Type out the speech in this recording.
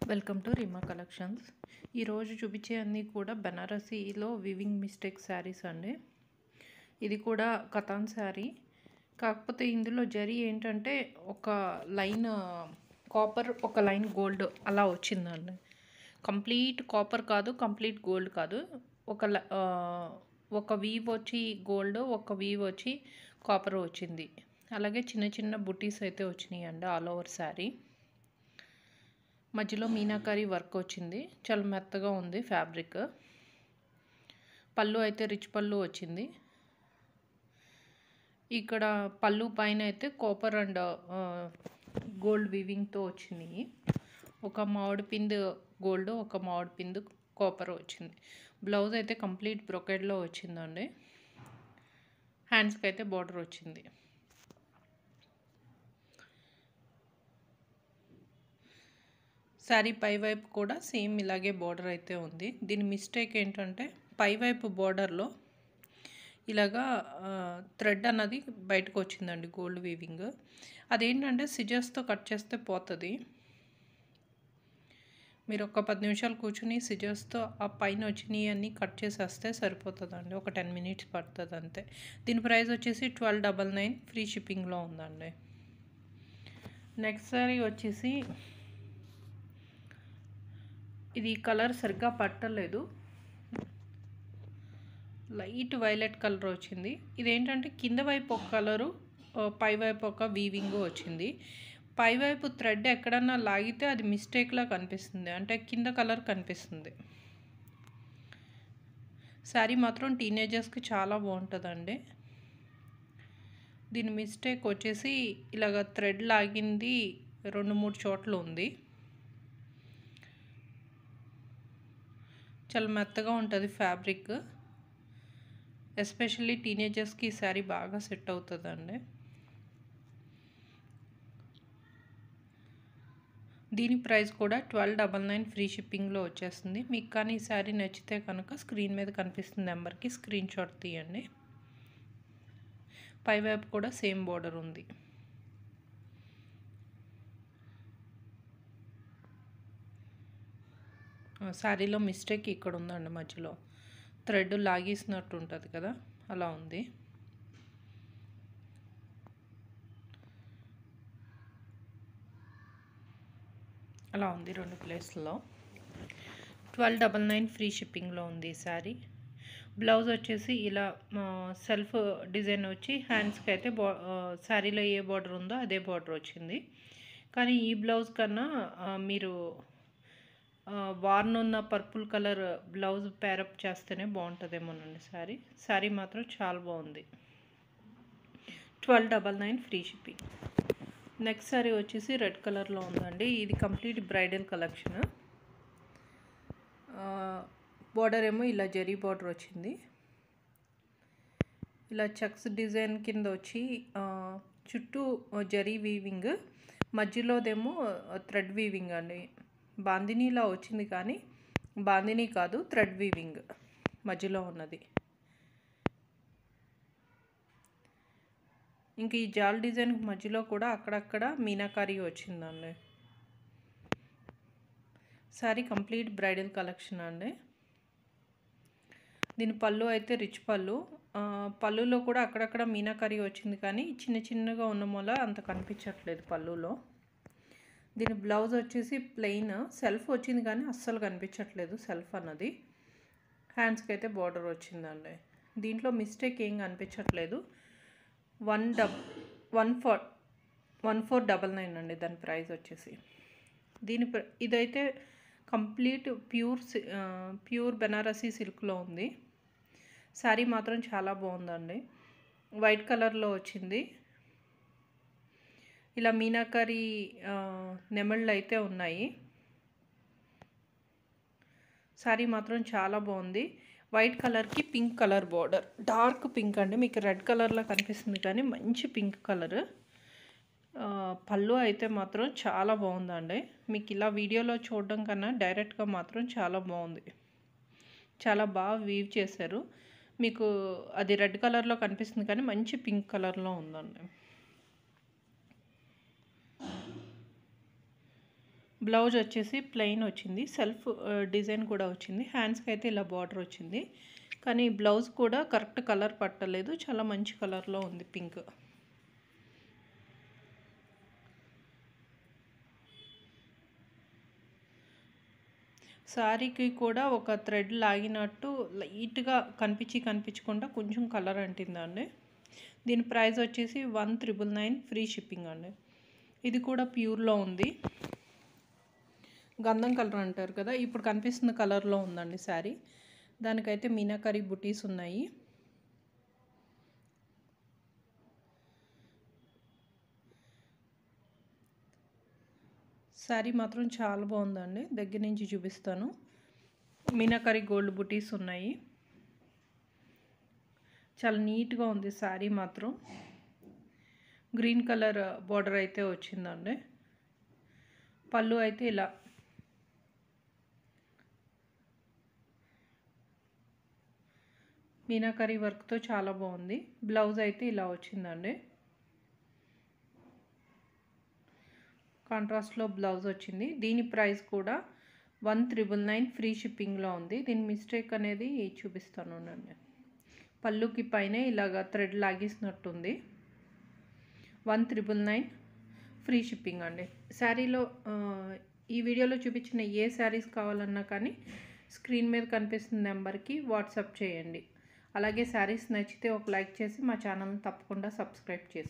Welcome to Reema collections. ఈరోజు చూపించే అన్నీ కూడా బనారసీలో వివింగ్ మిస్టేక్ శారీస్ అండి. ఇది కూడా కతాన్ శారీ, కాకపోతే ఇందులో జరీ ఏంటంటే ఒక లైన్ కాపర్, ఒక లైన్ గోల్డ్ అలా వచ్చిందండి. కంప్లీట్ కాపర్ కాదు, కంప్లీట్ గోల్డ్ కాదు. ఒక వీవ్ వచ్చి గోల్డ్, ఒక వీవ్ వచ్చి కాపర్ వచ్చింది. అలాగే చిన్న చిన్న బుటీస్ అయితే వచ్చినాయి అండి ఆల్ ఓవర్ శారీ. మధ్యలో మీనాకారి వర్క్ వచ్చింది, చాలా మెత్తగా ఉంది ఫ్యాబ్రిక్. పళ్ళు అయితే రిచ్ పళ్ళు వచ్చింది. ఇక్కడ పళ్ళు పైన అయితే కాపర్ అండ్ గోల్డ్ వీవింగ్తో వచ్చినాయి. ఒక మామిడి పిండి గోల్డ్, ఒక మామిడి పిండి కాపర్ వచ్చింది. బ్లౌజ్ అయితే కంప్లీట్ బ్రొకెడ్లో వచ్చిందండి. హ్యాండ్స్కి అయితే బార్డర్ వచ్చింది. శారీ పై వైపు కూడా సేమ్ ఇలాగే బార్డర్ అయితే ఉంది. దీని మిస్టేక్ ఏంటంటే పై వైపు బార్డర్లో ఇలాగా థ్రెడ్ అన్నది బయటకు వచ్చిందండి, గోల్డ్ వీవింగ్. అదేంటంటే సిజర్స్తో కట్ చేస్తే పోతుంది. మీరు ఒక 10 నిమిషాలు కూర్చుని సిజర్స్తో ఆ పైన వచ్చినవి అన్నీ కట్ చేసేస్తే సరిపోతుందండి. ఒక 10 మినిట్స్ పడుతుంది అంతే. దీని ప్రైస్ వచ్చేసి 1299, ఫ్రీ షిప్పింగ్లో ఉందండి. నెక్స్ట్ శారీ వచ్చేసి ఇది కలర్ సరిగ్గా పట్టలేదు, లైట్ వైలెట్ కలర్ వచ్చింది. ఇదేంటంటే కింద వైపు ఒక కలరు, పై వైపు ఒక వీవింగ్ వచ్చింది. పై వైపు థ్రెడ్ ఎక్కడన్నా లాగితే అది మిస్టేక్లా కనిపిస్తుంది, అంటే కింద కలర్ కనిపిస్తుంది. శారీ మాత్రం టీనేజర్స్కి చాలా బాగుంటుందండి. దీని మిస్టేక్ వచ్చేసి ఇలాగ థ్రెడ్ లాగింది 2-3 చోట్ల ఉంది. చాలా మెత్తగా ఉంటుంది ఫ్యాబ్రిక్. ఎస్పెషల్లీ టీనేజర్స్కి ఈ శారీ బాగా సెట్ అవుతుందండి. దీని ప్రైస్ కూడా 1299, ఫ్రీ షిప్పింగ్లో వచ్చేస్తుంది. మీకు కానీ ఈ శారీ నచ్చితే కనుక స్క్రీన్ మీద కనిపిస్తున్న నెంబర్కి స్క్రీన్ షాట్ తీయండి. పైవైపు కూడా సేమ్ బార్డర్ ఉంది. శారీలో మిస్టేక్ ఇక్కడ ఉందండి, మధ్యలో థ్రెడ్ లాగేసినట్టు ఉంటుంది కదా, అలా ఉంది. అలా ఉంది 2 ప్లేస్లో. 1299, ఫ్రీ షిప్పింగ్లో ఉంది ఈ శారీ. బ్లౌజ్ వచ్చేసి ఇలా సెల్ఫ్ డిజైన్ వచ్చి హ్యాండ్స్కి అయితే శారీలో ఏ బార్డర్ ఉందో అదే బార్డర్ వచ్చింది. కానీ ఈ బ్లౌజ్ కన్నా మీరు వార్న్ ఉన్న పర్పుల్ కలర్ బ్లౌజ్ పేరప్ చేస్తేనే బాగుంటుందేమోనండి. శారీ మాత్రం చాలా బాగుంది. 1299, ఫ్రీ షిప్పింగ్. నెక్స్ట్ శారీ వచ్చేసి రెడ్ కలర్లో ఉందండి. ఇది కంప్లీట్ బ్రైడల్ కలెక్షన్. బార్డర్ ఏమో ఇలా జరీ బార్డర్ వచ్చింది. ఇలా చెక్స్ డిజైన్ కింద వచ్చి చుట్టూ జరీ వీవింగ్, మధ్యలోదేమో థ్రెడ్ వీవింగ్ అండి. బాందినీలా వచ్చింది కానీ బాందినీ కాదు, థ్రెడ్ వీవింగ్ మధ్యలో ఉన్నది. ఇంక ఈ జాల్ డిజైన్ మధ్యలో కూడా అక్కడక్కడ మీనాకారి వచ్చిందండి. శారీ కంప్లీట్ బ్రైడల్ కలెక్షన్ అండి. దీని పళ్ళు అయితే రిచ్ పళ్ళు. పళ్ళులో కూడా అక్కడక్కడ మీనాకారి వచ్చింది కానీ చిన్న చిన్నగా ఉన్న మూల అంత కనిపించట్లేదు పళ్ళులో. దీని బ్లౌజ్ వచ్చేసి ప్లెయిన్, సెల్ఫ్ వచ్చింది కానీ అస్సలు కనిపించట్లేదు సెల్ఫ్ అన్నది. హ్యాండ్స్కి అయితే బార్డర్ వచ్చిందండి. దీంట్లో మిస్టేక్ ఏం కనిపించట్లేదు. 1499 అండి దాని ప్రైస్ వచ్చేసి. ఇదైతే కంప్లీట్ ప్యూర్ బెనారసీ సిల్క్లో ఉంది. శారీ మాత్రం చాలా బాగుందండి. వైట్ కలర్లో వచ్చింది. ఇలా మీనాకారి నెమళ్ళు అయితే ఉన్నాయి. శారీ మాత్రం చాలా బాగుంది. వైట్ కలర్కి pink colour border, dark pink అండి. మీకు రెడ్ కలర్లో కనిపిస్తుంది కానీ మంచి పింక్ కలర్. పళ్ళు అయితే మాత్రం చాలా బాగుందండి. మీకు ఇలా వీడియోలో చూడడం కన్నా డైరెక్ట్గా మాత్రం చాలా బాగుంది. చాలా బాగా వీవ్ చేశారు. మీకు అది రెడ్ కలర్లో కనిపిస్తుంది కానీ మంచి పింక్ కలర్లో ఉందండి. బ్లౌజ్ వచ్చేసి ప్లెయిన్ వచ్చింది, సెల్ఫ్ డిజైన్ కూడా వచ్చింది. హ్యాండ్స్కి అయితే ఇలా బార్డర్ వచ్చింది, కానీ బ్లౌజ్ కూడా కరెక్ట్ కలర్ పట్టలేదు, చాలా మంచి కలర్లో ఉంది పింక్. శారీకి కూడా ఒక థ్రెడ్ లాగినట్టు లైట్గా కనిపించకుండా కొంచెం కలర్ అంటిందండి. దీని ప్రైస్ వచ్చేసి 1999 ఫ్రీ షిప్పింగ్ అండి. ఇది కూడా ప్యూర్లో ఉంది, గంధం కలర్ అంటారు కదా, ఇప్పుడు కనిపిస్తున్న కలర్లో ఉందండి శారీ. దానికైతే మీనాకరీ బుటీస్ ఉన్నాయి. శారీ మాత్రం చాలా బాగుందండి, దగ్గర నుంచి చూపిస్తాను. మీనాకరీ గోల్డ్ బుటీస్ ఉన్నాయి, చాలా నీట్గా ఉంది శారీ మాత్రం. గ్రీన్ కలర్ బార్డర్ అయితే వచ్చిందండి. పళ్ళు అయితే ఇలా మీనాకరీ వర్క్తో చాలా బాగుంది. బ్లౌజ్ అయితే ఇలా వచ్చిందండి, కాంట్రాస్ట్లో బ్లౌజ్ వచ్చింది. దీని ప్రైస్ కూడా 1999 ఫ్రీ షిప్పింగ్లో ఉంది. దీని మిస్టేక్ అనేది చూపిస్తాను అండి. పళ్ళుకి పైన ఇలాగ థ్రెడ్ లాగేసినట్టుంది. 1999 ఫ్రీ షిప్పింగ్ అండి. శారీలో ఈ వీడియోలో చూపించిన ఏ శారీస్ కావాలన్నా కానీ స్క్రీన్ మీద కనిపిస్తున్న నెంబర్కి వాట్సాప్ చేయండి. అలాగే శారీస్ నచ్చితే ఒక లైక్ చేసి మా ఛానల్ని తప్పకుండా సబ్స్క్రైబ్ చేసుకోండి.